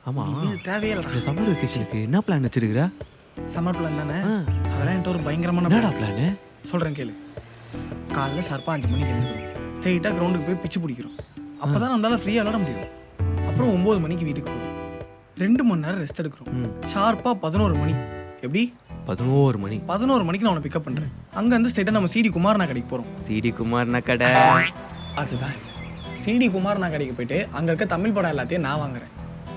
ஆமா இது தேவையில்லை. இந்த சம்மர் வெக்கேஷனுக்கு என்ன பிளான் வச்சிருக்கிற? சம்மர் பிளான் தானே, அதெல்லாம் என்கிட்ட ஒரு பயங்கரமான என்னடா பிளானு? சொல்கிறேன் கேளு. காலைல ஷார்ப்பாக 5 மணிக்கு எழுந்துக்கிறோம், ஸ்ட்ரெயிட்டாக கிரவுண்டுக்கு போய் பிச்சு பிடிக்கிறோம். அப்போ தான் நம்மளால் ஃப்ரீயாக விளாட முடியும். அப்புறம் 9 மணிக்கு வீட்டுக்கு போகிறோம், 2 மணி நேரம் ரெஸ்ட் எடுக்கிறோம். ஷார்ப்பாக 11 மணி. எப்படி? 11 மணி. 11 மணிக்கு நான் உன்னை பிக்கப் பண்ணுறேன். அங்கேருந்து ஸ்ட்ரெயிட்டாக நம்ம சிடி குமாரனா கடைக்கு போகிறோம். சிடி குமார்னா கடை? அதுதான் இல்லை, சிடி குமாரனா கடைக்கு போயிட்டு அங்கே இருக்க தமிழ் படம் எல்லாத்தையும் நான் வாங்குறேன்,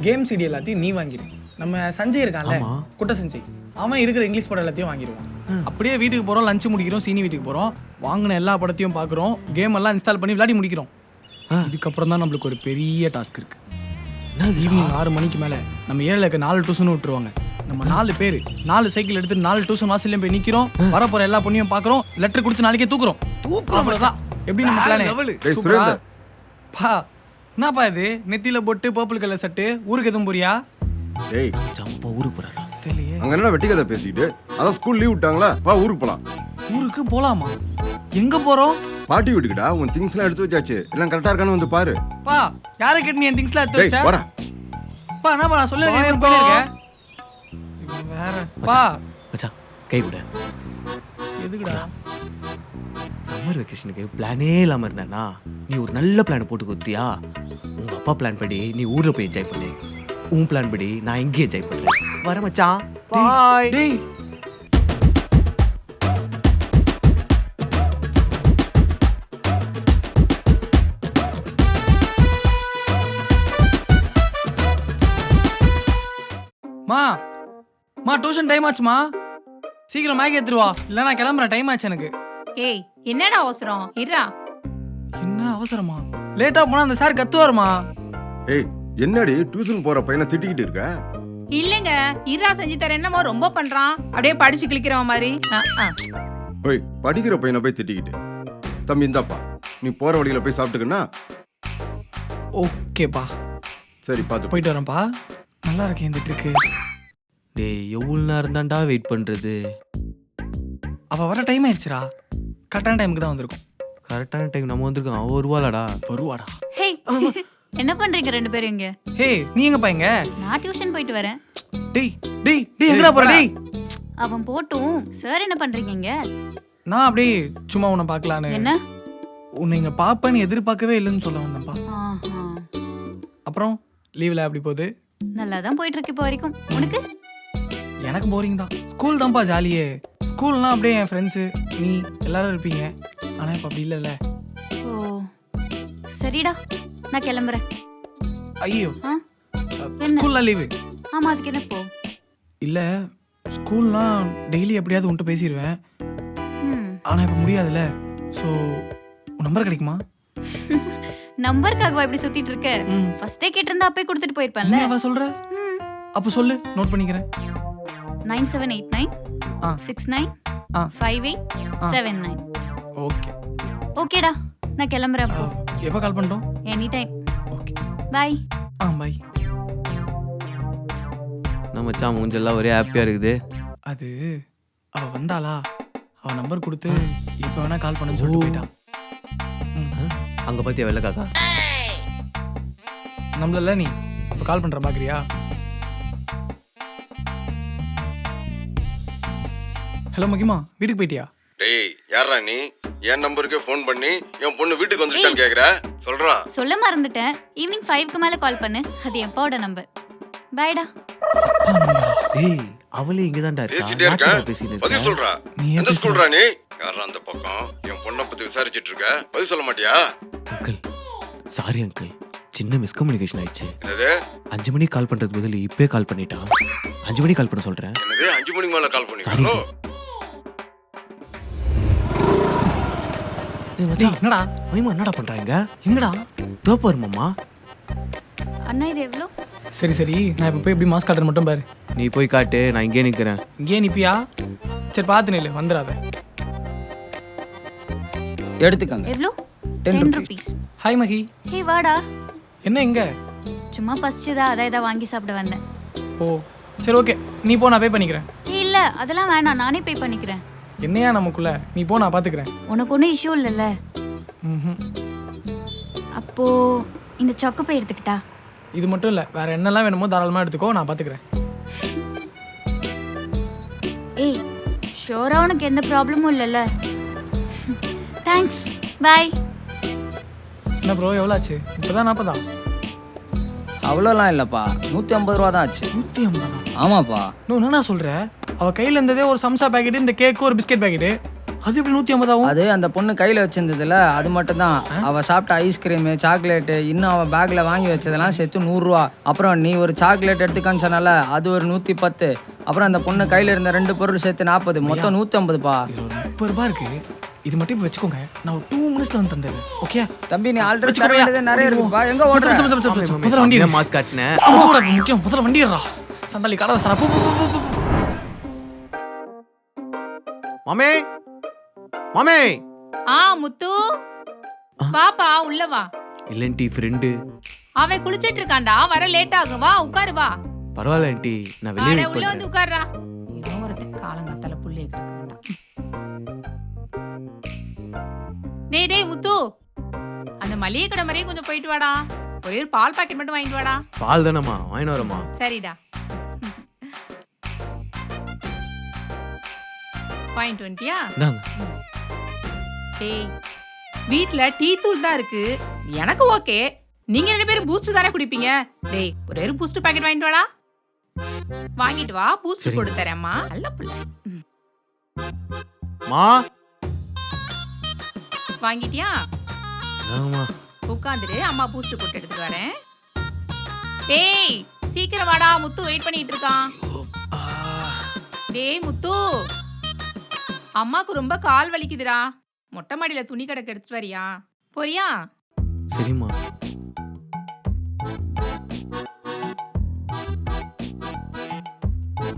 கேம் சிடி எல்லாத்தையும் நீ வாங்கிடு. நம்ம சஞ்சய் இருக்கான்ல, குட்ட சஞ்சய், அவன் இருக்கிற இங்கிலீஷ் படம் எல்லாத்தையும் வாங்கிடுவான். அப்படியே வீட்டுக்கு போகிறோம், லஞ்சு முடிக்கிறோம், சீனி வீட்டுக்கு போகிறோம், வாங்கின எல்லா படத்தையும் பார்க்குறோம், கேம் எல்லாம் இன்ஸ்டால் பண்ணி விளையாடி முடிக்கிறோம். இதுக்கப்புறம் தான் நம்மளுக்கு ஒரு பெரிய டாஸ்க் இருக்குது. ஈவினிங் 6 மணிக்கு மேலே நம்ம ஏரியாவில் இருக்க 4 டியூஷன் விட்டுருவாங்க. நம்ம 4 பேர் 4 சைக்கிள் எடுத்து 4 டியூஷன் வாசல்லையும் போய் நிற்கிறோம். வரப்போகிற எல்லா பொண்ணையும் பார்க்குறோம், லெட்டர் கொடுத்து நாளைக்கே தூக்குறோம். அவ்வளோதான். எப்படி நம்ம பிளான்? பா என்னப்பா இது, நெத்தியில போட்டு பர்பிள் கலர் சட்டு, ஊருக்கு எதுவும் போறியா? டேய் ஜம்பா ஊருக்கு போறாரா? தெரியலையே. அங்க என்ன வெட்டி கதை பேசிக்கிட்டு, அதான் ஸ்கூல் லீவ் விட்டாங்களா, வா ஊருக்கு போலாம். ஊருக்கு போலாமா? எங்க போறோம்? பாட்டி வீட்டுக்குடா. உன் திங்ஸ் எல்லாம் எடுத்து வச்சாச்சு, எல்லாம் கரெக்டா இருக்கான்னு வந்து பாரு. பா யாரை கேட்டு நீ என் திங்ஸ்லாம் எடுத்து டேய் வச்ச? போடா. பா என்னப்பா நான் சொல்ல பண்ணிருக்கேன். இவன் வேற. பா மச்சான் கை கூட. எதுக்குடா? சம்மர் வெக்கேஷனுக்கு பிளானே இல்லாம இருந்தானா நீ ஒரு நல்ல பிளான் போட்டு கொடுத்தியா? உங்க அப்பா பிளான் படி நீ ஊர்ல போய் என்ஜாய் பண்ணு, உன் பிளான் படி நான் எங்கே என்ஜாய் பண்றேன். வர மச்சான். பாய். டேய் மா டியூஷன் டைம் ஆச்சுமா, சீக்கிரம் மேகி எடுத்துருவா, இல்ல நான் கிளம்புறேன், டைம் ஆச்சு எனக்கு. ஏய் என்னடா அவசரம், இருடா. என்ன அவசரமா? லேட்டா போனா அந்த சார் கத்துவாருமா. ஏய் என்னடி டியூஷன் போற பையனை திட்டிக்கிட்டு இருக்க? இல்லங்க, இருடா செஞ்சு தரேன், என்னமோ ரொம்ப பண்றான், அப்படியே படிச்சு கிளிக்கிறவன் மாதிரி. ஓய் படிக்கிற பையனை போய் திட்டிக்கிட்டு. தம்பி இந்தாப்பா, நீ போற வழியில போய் சாப்பிட்டுக்கன்னா. ஓகேப்பா சரி பார்த்து போயிட்டு வரேன்ப்பா. நல்லா இருக்கேன் இந்த ட்ரிக்கு. டேய் எவ்வளவு நேரம் தான்டா வெயிட் பண்றது? அவ வர டைம் ஆயிடுச்சுடா, கரெக்டான டைமுக்கு தான் வந்திருக்கும். கரெக்டான டைம் நம்ம வந்திருக்கோம், அவ வருவாளாடா? வருவாடா. ஹே என்ன பண்றீங்க ரெண்டு பேரும் இங்க? ஹே நீ எங்க பையங்க? நான் டியூஷன் போயிட்டு வரேன். டேய் டேய் டேய் எங்கடா போற? டேய் அவன் போட்டும், சார் என்ன பண்றீங்க இங்க? நான் அப்படியே சும்மா உன்னை பார்க்கலான்னு. என்ன? உன்னை இங்க பாப்பேன்னு எதிர்பார்க்கவே இல்லைன்னு சொல்ல வந்தேன்ப்பா. ஆஹா, அப்புறம் லீவ்ல அப்படி போகுது? நல்லா தான் போயிட்டு இருக்கு இப்போ வரைக்கும். உனக்கு? எனக்கு போரிங் தான். ஸ்கூல் தான்ப்பா ஜாலியே. ஸ்கூல்லாம் அப்படியே என் ஃப்ரெண்ட்ஸு நீ எல்லாரும் இருப்பீங்க, ஆனால் இப்போ அப்படி இல்லைல்ல. ஓ சரிடா, நான் கிளம்புறேன். ஐயோ ஆ என்ன? ஸ்கூல்லாம் லீவு? ஆமா, அதுக்கு என்ன போ? இல்லை ஸ்கூல்லாம் டெய்லி எப்படியாவது உன்ட்டு பேசிடுவேன், ம் ஆனால் இப்போ முடியாதுல்ல. ஸோ உன் நம்பர் கிடைக்குமா? நம்பருக்காகவா இப்படி சுத்திட்டு இருக்க? ம். ஃபர்ஸ்டே கேட்டிருந்தா அப்பே கொடுத்துட்டு போயிருப்பேன்ல. அவ சொல்ற? ம். அப்போ சொல்லு, நோட் பண்ணிக்கிறேன். 9789 ஆ 69 ஆ 5879. ஓகே. ஓகேடா, நான் கிளம்புறேன் அப்போ. எப்போ கால் பண்ணிட்டோம்? Any time. Okay bye. Bye. நம்ம மச்சான் மூஞ்செல்லாம் ஒரே ஹாப்பியா இருக்குது. அது அவ வந்தாளா, அவ நம்பர் கொடுத்து எப்போ வேணா கால் பண்ண சொல்லிட்டு போயிட்டான். அங்க பாத்தியா வெள்ளை காக்கா? நம்மள நீ இப்போ கால் பண்ற பாக்குறியா? ஹலோ மகிமா, வீட்டுக்கு போயிட்டியா? டேய் யாரா நீ? என் நம்பருக்கு ஃபோன் பண்ணி என் பொண்ணு வீட்டுக்கு வந்துட்டான்னு கேக்குற? சொல்றா. சொல்ல மறந்துட்டேன், ஈவினிங் 5க்கு மேல கால் பண்ணு, அது எப்பாவோட நம்பர். பைடா. டேய் அவளே இங்க தான்டா பேசிட்டே இருக்கா, இருக்க. பேசிட்டு பதில் இருக்கா. சொல்றா. நீ எந்த ஸ்கூல்ரா நீ? யாரா அந்த பக்கம் என் பொண்ணை பத்தி விசாரிச்சிட்டு இருக்க? பதில் சொல்ல மாட்டியா? அங்கிள் சாரி அங்கிள், சின்ன மிஸ்கம்யூனிகேஷன் ஆயிடுச்சு. என்னது 5 மணிக்கு கால் பண்றதுக்கு பதில் இப்பே கால் பண்ணிட்டா. 5 மணிக்கு கால் பண்ண சொல்றேன். என்னது 5 மணிக்கு மேல கால் சாரி பண்ணிங்களோ? டேய் மச்சான், என்னடா மகிமா என்னடா பண்றாங்க? எங்கடா? தோப்பாரு மாமா. அண்ணா இது எவ்வளோ? சரி சரி, நான் இப்போ போய் எப்படி மாஸ்க் காட்டுறேன் மட்டும் பாரு. நீ போய் காட்டு, நான் இங்கே நிக்கிறேன். இங்கே நிப்பியா? சரி பார்த்து நில்லு, வந்துடாத. எடுத்துக்கங்க. எவ்வளோ? 10 10 rupees. rupees. ஹாய் மகி. ஹே வாடா. என்ன எங்க? சும்மா பசிச்சுதா, அதான் இதை வாங்கி சாப்பிட வந்தேன். ஓ சரி ஓகே, நீ போ, நான் பே பண்ணிக்கிறேன். இல்ல அதெல்லாம் வேணாம், நானே பே பண்ணிக்கிறேன். என்னையா நமக்குள்ள, நீ போ, நான் பாத்துக்கிறேன். உனக்கு ஒன்றும் இஷ்யூ இல்லைல்ல? ம். அப்போ இந்த சொக்கு பை எடுத்துக்கிட்டா? இது மட்டும் இல்லை, வேற என்னெல்லாம் வேணுமோ தாராளமாக எடுத்துக்கோ, நான் பார்த்துக்கிறேன். ஏய் ஷோரா உனக்கு எந்த ப்ராப்ளமும் இல்லைல்ல? தேங்க்ஸ், பாய். என்ன ப்ரோ எவ்வளோ ஆச்சு? 30 40? அவ்வளோலாம் இல்லைப்பா, 150 ரூபா தான் ஆச்சு. 150? ஆமாப்பா. என்ன சொல்கிற? அவள் கையில் இருந்ததே ஒரு சம்சா பேக்கெட்டு, இந்த கேக்கு, ஒரு பிஸ்கெட் பேக்கெட்டு, அது எப்படி 150 ஆகும்? அது அந்த பொண்ணு கையில் வச்சிருந்ததுல அது மட்டும் தான். அவள் சாப்பிட்ட ஐஸ்கிரீமு, சாக்லேட்டு, இன்னும் அவள் பேக்கில் வாங்கி வச்சதெல்லாம் சேர்த்து 100 ரூபா. அப்புறம் நீ ஒரு சாக்லேட் எடுத்துக்கான்னு சொன்னால அது ஒரு 110. அப்புறம் அந்த பொண்ணு கையில் இருந்த 2 பொருள் சேர்த்து 40, மொத்தம் 150பா. இது ஒரு 30 ரூபா இருக்கு. இது மட்டும் இப்போ வச்சுக்கோங்க, நான் ஒரு 2 மினிட்ஸ்ல வந்து தந்துடுறேன். ஓகே தம்பி, நீ ஆல்ரெடி தர வேண்டியது நிறைய இருக்குப்பா. எங்க ஓடுற? முதல்ல வண்டி மாஸ்க் காட்டினேன். முக்கியம், முதல்ல வண்டி ஏறா. சண்டாளி கடை வசரா. மாமே மாமே. முத்து பாப்பா உள்ள வா. இல்லன்டி ஃப்ரெண்டு. அவன் குளிச்சிட்டு இருக்கான்டா, வர லேட் ஆகும். வா உட்காரு வா. பரவாயில்ல ஆண்டி, நான் வெளியே வெயிட் உள்ள பண்றேன். வந்து உட்கார்றா. இவன் ஒருத்தன் காலங்காத்தால புள்ளைய கிடக்க மாட்டான். டேய் முத்து, அந்த மளிகை கடை மாதிரியே கொஞ்சம் போயிட்டு வாடா. ஒரே ஒரு பால் பாக்கெட் மட்டும் வாங்கிட்டு வாடா. பால் தானம்மா, வாங்கிட்டு வரமா? சரிடா, வாங்கிட்டு வந்துட்டியா? இந்தாங்க. டேய், வீட்ல டீ தூள் தான் இருக்கு, எனக்கு ஓகே. நீங்க 2 பேரும் பூஸ்ட் தானே குடிப்பீங்க. டேய், ஒரே ஒரு பூஸ்ட் பாக்கெட் வாங்கிட்டு வாடா. வாங்கிட்டு வா, பூஸ்ட் சரி. போட்டு தரேம்மா. நல்ல புள்ள. மா வாங்கிட்டியா? இந்தாங்கம்மா. உட்காந்துரு, அம்மா பூஸ்ட் போட்டு எடுத்துட்டு வரேன். டேய் சீக்கிரம் வாடா, முத்து வெயிட் பண்ணிட்டு இருக்கான். டேய் முத்து, அம்மாக்கு ரொம்ப கால் வலிக்குதுடா. மொட்டை மாடியில துணி கடைக்கு எடுத்துட்டு வரியா? போறியா? சரிம்மா.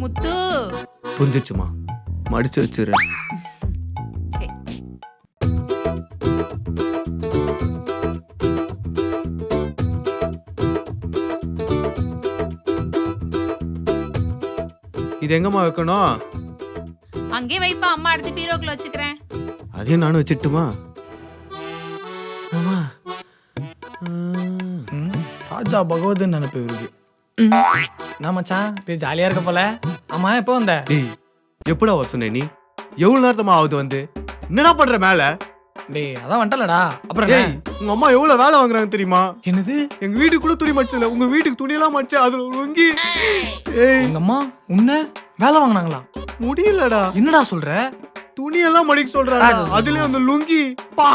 முத்து. புரிஞ்சிச்சுமா, மடிச்சு வச்சிடுறேன். சரி. இது எங்கம்மா வைக்கணும்? அங்கே வைப்பா, அம்மா அடுத்து பீரோக்குள்ள வச்சுக்கிறேன். அதையும் நானும் வச்சுட்டுமா? ஆமா. ராஜா பகவதுன்னு நினைப்பு இருக்கு. நான் மச்சான் ஜாலியா இருக்க போல. ஆமா, எப்போ வந்த? டேய், எப்படா வர சொன்ன நீ? எவ்வளவு நேரத்தமா ஆகுது வந்து? என்னடா பண்ற மேல? டேய் அதான் வந்துட்டலடா. அப்புறம் டேய், உங்க அம்மா எவ்வளவு வேலை வாங்குறாங்க தெரியுமா? என்னது? எங்க வீட்டுக்கு கூட துணி மடிச்சல, உங்க வீட்டுக்கு துணி எல்லாம் மடிச்சா அதுல ஒரு வங்கி. ஏய், எங்க அம்மா உன்ன வேலை வாங்கினாங்களா? முடியலடா. என்னடா சொல்ற? துணி எல்லாம் மடிக்க சொல்றாங்க, அதுலயும் அந்த லுங்கி. பா.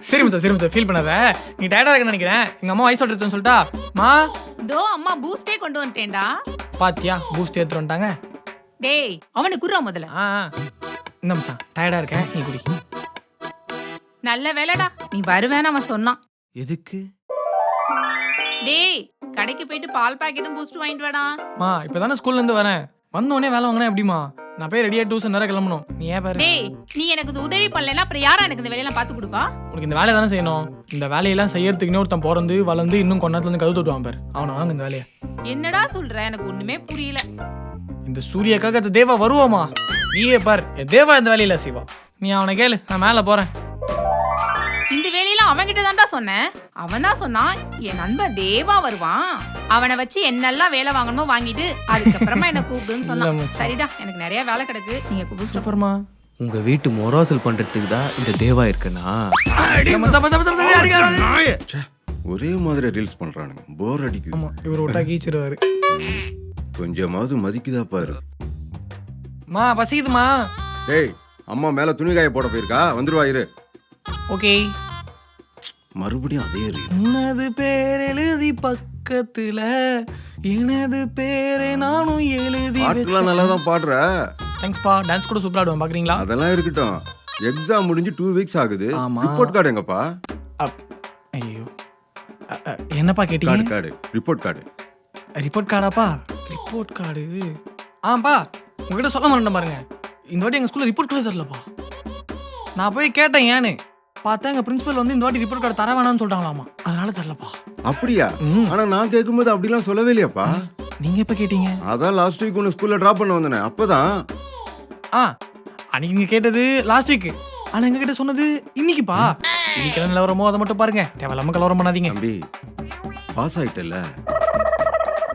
சரி மச்சான் ஃபீல் பண்ணாத. நீ டயர்டா இருக்கன்னு நினைக்கிறேன். எங்க அம்மா வயசு எடுத்துன்னு சொல்லிட்டா. மா தோ அம்மா பூஸ்டே கொண்டு வந்துட்டேன்டா. பாத்தியா, பூஸ்ட் எடுத்துட்டு வந்துட்டாங்க. டேய் அவனுக்கு குர்றா முதல்ல. இந்த மச்சான் டயர்டா இருக்கேன், நீ குடி. நல்ல வேலைடா, நீ வருவேன்னு அவன் சொன்னான். எதுக்கு? டேய் கடைக்கு போயிட்டு பால் பாக்கெட்டும் பூஸ்ட் வாங்கிட்டு வாடா. மா இப்பதானே ஸ்கூல்ல இருந்து வரேன், வந்தோடனே வேலை வாங்கினா எப்படிமா? நான் போய் ரெடியா டியூஷன் நேரம் கிளம்பணும். நீ ஏன் பாரு. டேய் நீ எனக்கு இது உதவி பண்ணலனா அப்புறம் யாரா எனக்கு இந்த வேலையெல்லாம் பார்த்து கொடுப்பா? உனக்கு இந்த வேலையை தானே செய்யணும். இந்த வேலையெல்லாம் செய்யறதுக்குன்னு ஒருத்தன் பிறந்து வளர்ந்து இன்னும் கொண்டாத்துல இருந்து கவு தொட்டுவான் பாரு, அவனை வாங்க இந்த வேலையை. என்னடா சொல்ற? எனக்கு ஒண்ணுமே புரியல. இந்த சூரியக்காக அந்த தேவா வருவாமா? நீயே பார், என் தேவா இந்த வேலையில செய்வா. நீ அவனை கேளு, நான் மேல போறேன். இந்த வேலையெல்லாம் அவன்கிட்ட தான்டா சொன்னேன். அவன் தான் சொன்னான் என் நண்பன் தேவா வருவான், அவனை வச்சு என்னெல்லாம் வேலை வாங்கணுமோ வாங்கிட்டு அதுக்கப்புறமா என்ன கூப்பிடுன்னு சொன்னான். சரிடா, எனக்கு நிறைய வேலை கிடக்கு, நீங்க கூப்பிட்டு அப்புறமா உங்க வீட்டு மொராசல் பண்றதுக்கு தான் இந்த தேவா இருக்குன்னா? ஒரே மாதிரி ரீல்ஸ் பண்றானுங்க, போர் அடிக்குது. ஆமா, இவர் விட்டா கீச்சிருவாரு. கொஞ்சமாவது மதிக்குதா பாரு. மா பசிக்குதுமா. டேய், அம்மா மேல துணி காய போட போயிருக்கா, வந்துருவா இரு. ஓகே. மறுபடியும் அதே ரீல். உனது பேர் எழுதி பக்கத்துல எனது பேரை நானும் எழுதி பாட்டுலாம் நல்லா தான் பாடுற. தேங்க்ஸ் பா, டான்ஸ் கூட சூப்பரா ஆடுவேன், பாக்குறீங்களா? அதெல்லாம் இருக்கட்டும், எக்ஸாம் முடிஞ்சு 2 வீக்ஸ் ஆகுது. ஆமா. ரிப்போர்ட் கார்டு எங்கப்பா? ஐயோ, என்னப்பா கேட்டீங்க? Card report card. ரிப்போர்ட் கார்டாப்பா? ரிப்போர்ட் கார்டு ஆப்பா, உங்ககிட்ட சொல்ல மாட்டேன் பாருங்க. இந்த வாட்டி எங்க ஸ்கூல்ல ரிப்போர்ட் கார்டு தரலப்பா. நான் போய் கேட்டேன் ஏன்னு, பார்த்தா எங்க பிரின்சிபல் வந்து இந்த வாட்டி ரிப்போர்ட் கார்டு தர வேணாம்னு சொல்லிட்டாங்களாமா, அதனால தரலப்பா. அப்படியா? ஆனா நான் கேட்கும்போது அப்படிலாம் சொல்லவே இல்லையாப்பா. நீங்க எப்ப கேட்டீங்க? அதான் லாஸ்ட் வீக் உன்னை ஸ்கூல்ல டிராப் பண்ண வந்தேனே, அப்பதான். அன்னைக்கு நீங்க கேட்டது லாஸ்ட் வீக், ஆனா எங்க கிட்ட சொன்னது இன்னைக்குப்பா. இன்னைக்கு என்ன நிலவரமோ அதை மட்டும் பாருங்க, தேவையில்லாம கலவரம் பண்ணாதீங்க. தம்பி, பாஸ் ஆயிட்டல,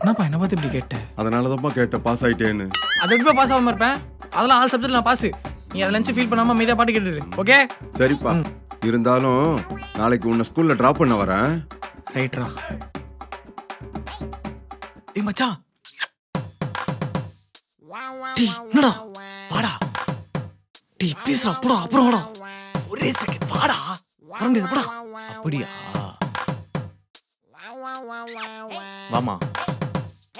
என்னப்பா என்ன பார்த்து இப்படி கேட்டேன்? அதனால தான்ப்பா கேட்ட பாஸ் ஆயிட்டேன்னு. அது எப்படிப்பா பாஸ் ஆகாம இருப்பேன்? அதெல்லாம் ஆல் சப்ஜெக்ட் நான் பாஸ். நீ அதை நினச்சி ஃபீல் பண்ணாமல் மீதா பாட்டு கேட்டுரு. ஓகே சரிப்பா, இருந்தாலும் நாளைக்கு உன்னை ஸ்கூல்ல டிராப் பண்ண வரேன். ரைட்ரா. ஏய் மச்சான், டேய் என்னடா வாடா, டேய் ப்ளீஸ்டா போடா, அப்புறம் வாடா, ஒரே செகண்ட் வாடா, வர முடியாது போடா. அப்படியா, வாமா.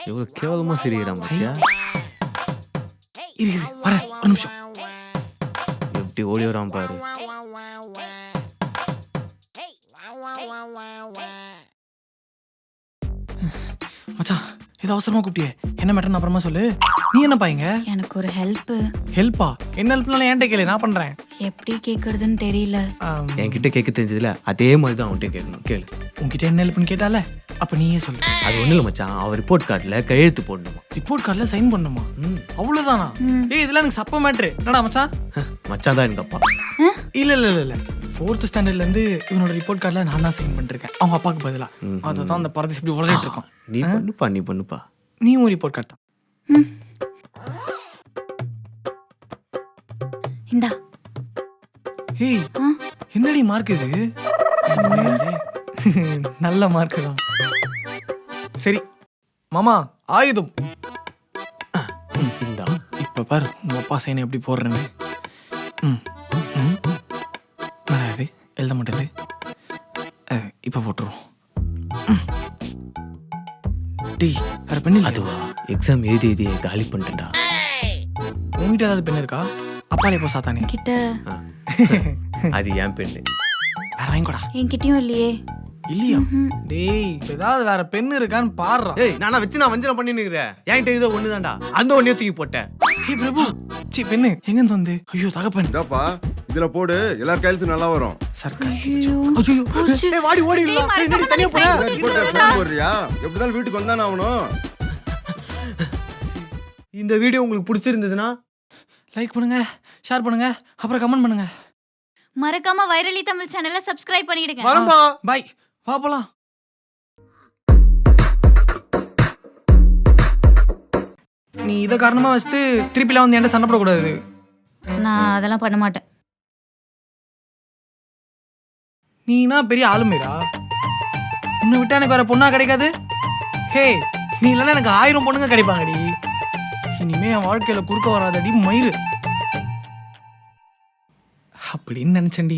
எவ்வளவு கேவலமா சிரிக்கிறான் பாத்தியா? இரு வரேன், ஒரு நிமிஷம். எப்படி ஓடி வரான் பாரு. மச்சான் ஏதோ அவசரமா கூப்பிட்டியே, என்ன மேட்டர்னு அப்புறமா சொல்லு. நீ என்ன பாய்ங்க? எனக்கு ஒரு ஹெல்ப். ஹெல்ப்பா? என்ன ஹெல்ப்னாலும் என்கிட்ட கேளு, நான் பண்றேன். எப்படி கேக்குறதுன்னு தெரியல. என்கிட்ட கேட்க தெரிஞ்சதுல அதே மாதிரி தான் அவன்கிட்ட கேட்கணும். கேளு. உன்கிட்ட என்ன ஹெல்ப்னு கேட்டால அப்ப நீயே சொல்லு. அது ஒண்ணு இல்ல மச்சான், அவன் ரிப்போர்ட் கார்டுல கையெழுத்து போடணுமா. ரிப்போர்ட் கார்டில் சைன் பண்ணுமா? அவ்வளவுதானா? ஏய் இதெல்லாம் எனக்கு சப்ப மேட்ரு. என்னடா மச்சான்? மச்சான் தான் எனக்கு அப்பா. இல்ல இல்ல இல்ல இல்ல 4th ஸ்டாண்டர்ட்ல இருந்து இவனோட ரிப்போர்ட் கார்டில் நான் தான் சைன் பண்ணிருக்கேன், அவங்க அப்பாவுக்கு பதிலா. அதுதான் அந்த பரதேசி இப்படி உளறிட்டு இருக்கான். நீ பண்ணுப்பா, நீ பண்ணுப்பா. நீயும் ரிப்போர்ட் கார்டு தான். இந்தா. ஏய் என்னடி மார்க் இது? நல்ல மார்க் தான். சரி மாமா, ஆயுதம். இந்தா. இப்ப பாரு உங்க அப்பா சைனை எப்படி போடுறேன்னு. என்னடா இது எழுத மாட்டேது. இப்ப போட்டுருவோம். டீ வேற பெண் இல்லை. அதுவா, எக்ஸாம் எழுதி காலி பண்ணிட்டேன்டா. உங்ககிட்ட ஏதாவது பெண் இருக்கா? அப்பாலே போ சாத்தானே. கிட்ட அது ஏன் பெண்ணு. வேற வாங்கிக்கூடா. என்கிட்டயும் இல்லையே. இல்லையா? டேய் ஏதாவது வேற பெண் இருக்கான்னு பாடுறா. ஏய் நானா வச்சு நான் வஞ்சனம் பண்ணி நிக்கிறேன். என்கிட்ட இதோ ஒண்ணுதான்டா, அந்த ஒண்ணையும் தூக்கி போட்டேன். ஏய் பிரபு, சி பெண்ணு எங்க வந்து? ஐயோ தகப்பன். இதாப்பா, இதுல போடு, எல்லார் கையெழுத்து நல்லா வரும். சர்க்காஸ்டிக். ஐயோ. ஐயோ போச்சு. ஏய் வாடி ஓடி இல்ல. ஏய் நீ தனியா போற. ரிப்போர்ட் எக்ஸாம் போடுறியா? எப்படிதான் வீட்டுக்கு வந்தானே ஆகணும். இந்த வீடியோ உங்களுக்கு பிடிச்சிருந்ததுன்னா லைக் பண்ணுங்க, ஷேர் பண்ணுங்க, அப்புறம் கமெண்ட் பண்ணுங்க. மறக்காம வைரலி தமிழ் சேனலை சப்ஸ்கிரைப் பண்ணிடுங்க. வரம்பா. பை. வா போலாம். நீ இத காரணமா வச்சுட்டு திருப்பிலாம் வந்து என்கிட்ட சண்டை போடக்கூடாது. நான் அதெல்லாம் பண்ண மாட்டேன். நீனா பெரிய ஆளுமேடா. உன்னை விட்டா எனக்கு வேற பொண்ணா கிடைக்காது. ஹே நீ இல்லைன்னா எனக்கு 1000 பொண்ணுங்க கிடைப்பாங்கடி. இனிமே என் வாழ்க்கையில குறுக்க வராதடி மயிறு அப்படின்னு நினைச்சேன்டி.